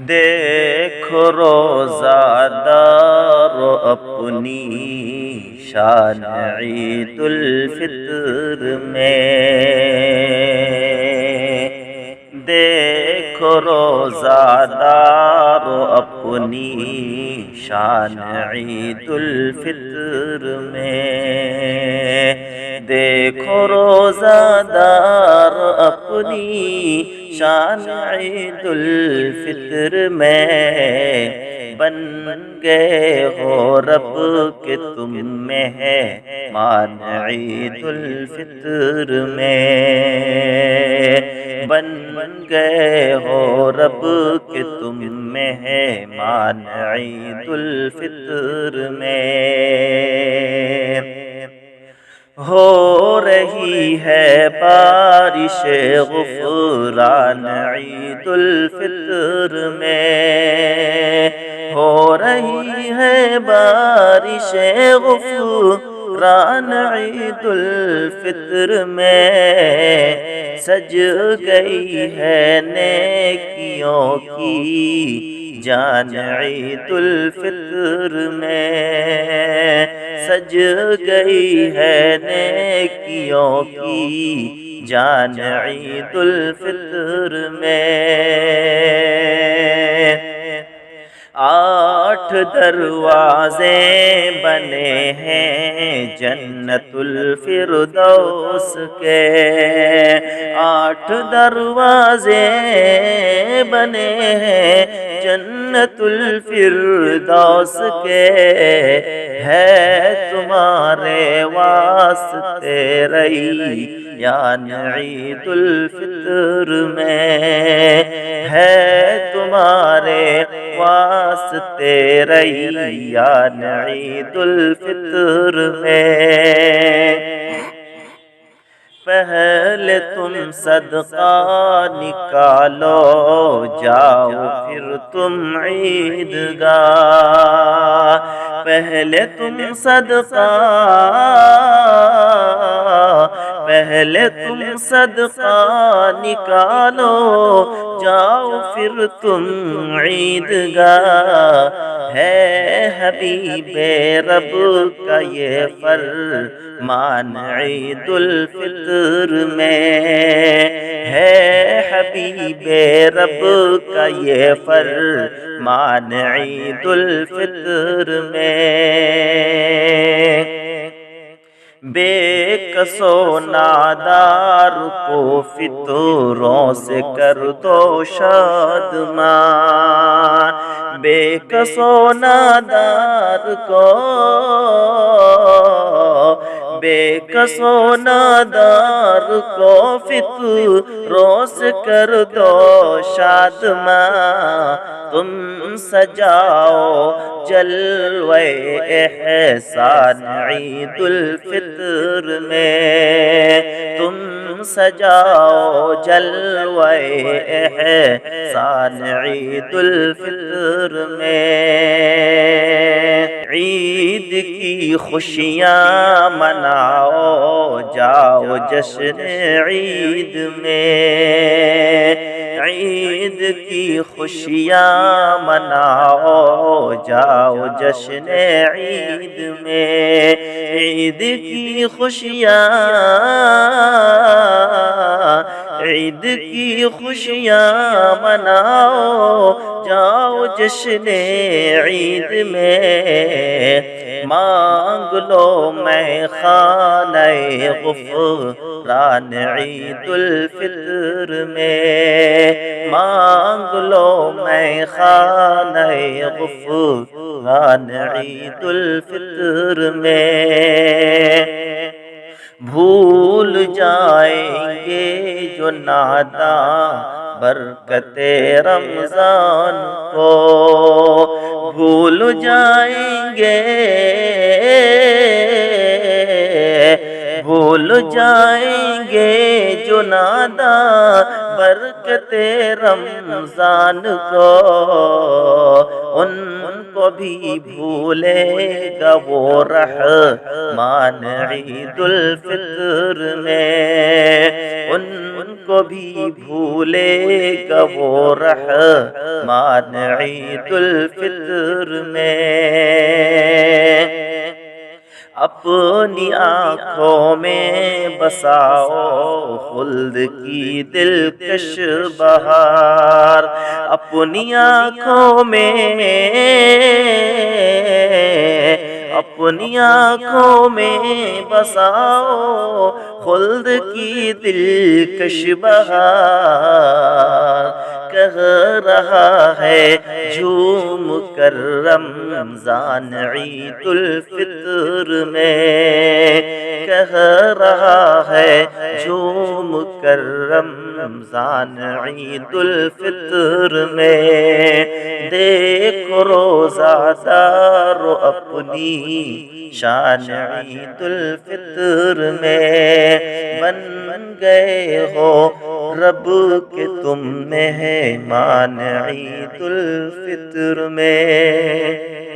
دیکھو روزہ دارو اپنی شان عید الفطر میں، دیکھو روزہ دارو اپنی شان عید الفطر میں، دیکھو روزہ دار اپنی شان عید الفطر میں، بن گئے ہو رب کے تم مہمان عید الفطر میں، بن گئے ہو رب کے تم مہمان عید الفطر میں، ہو رہی ہے بارش غفران عید الفطر میں، ہو رہی ہے بارش غفران عید الفطر میں، سج گئی ہے نیکیوں کی جان عید الفطر میں، سج گئی ہے نیکیوں کی جان عید الفطر میں، 8 دروازے بنے ہیں جنت الفردوس کے، 8 دروازے بنے ہیں جنت الفردوس کے، ہے تمہارے واسطے ریان عید الفطر میں، ہے تمہارے واسطے ریان عید الفطر میں، پہلے تم صدقہ نکالو جاؤ پھر تم عیدگاہ، پہلے تم صدقہ نکالو جاؤ پھر تم عیدگاہ، ہے حبیب رب کا یہ فرمان عید الفطر میں، ہے حبیب رب کا یہ فرمان عید الفطر میں، بے کس و نادار کو فطروں سے کر دو شادمان، بے کس و نادار کو، بے کس و نادار کو فطروں سے کر دو شادمان، تم سجاؤ جلوے احسان عید الفطر میں، تم سجاؤ جلوے احسان عید الفطر میں، عید کی خوشیاں مناؤ جاؤ جشن عید میں، عید کی خوشیاں مناؤ جاؤ جشن عید میں، عید کی خوشیاں، عید کی خوشیاں مناؤ جاؤ جشن عید میں، مانگ لو میں خانہ غفران عید الفطر میں، مانگ لو میں خانہ غفران عید الفطر میں، بھول جائیں گے جو ناداں برکت رمضان کو، بھول جائیں گے، بھول جائیں گے جو ناداں برکت رمضان کو، ان کو بھی بھولے گا وہ رحمان عید الفطر میں، ان کو بھی بھولے گا وہ رحمان عید الفطر میں۔ اپنی آنکھوں میں بساؤ خلد کی دلکش بہار، اپنی آنکھوں میں، اپنی آنکھوں میں بساؤ خلد کی دلکش بہار، کہہ رہا ہے جھوم کر رمضان عید الفطر میں، کہہ رہا ہے جھوم کر رمضان عید الفطر میں، دیکھو روزہ دارو اپنی شان عید الفطر میں، بن گئے ہو رب کے تم مہمان عید الفطر میں۔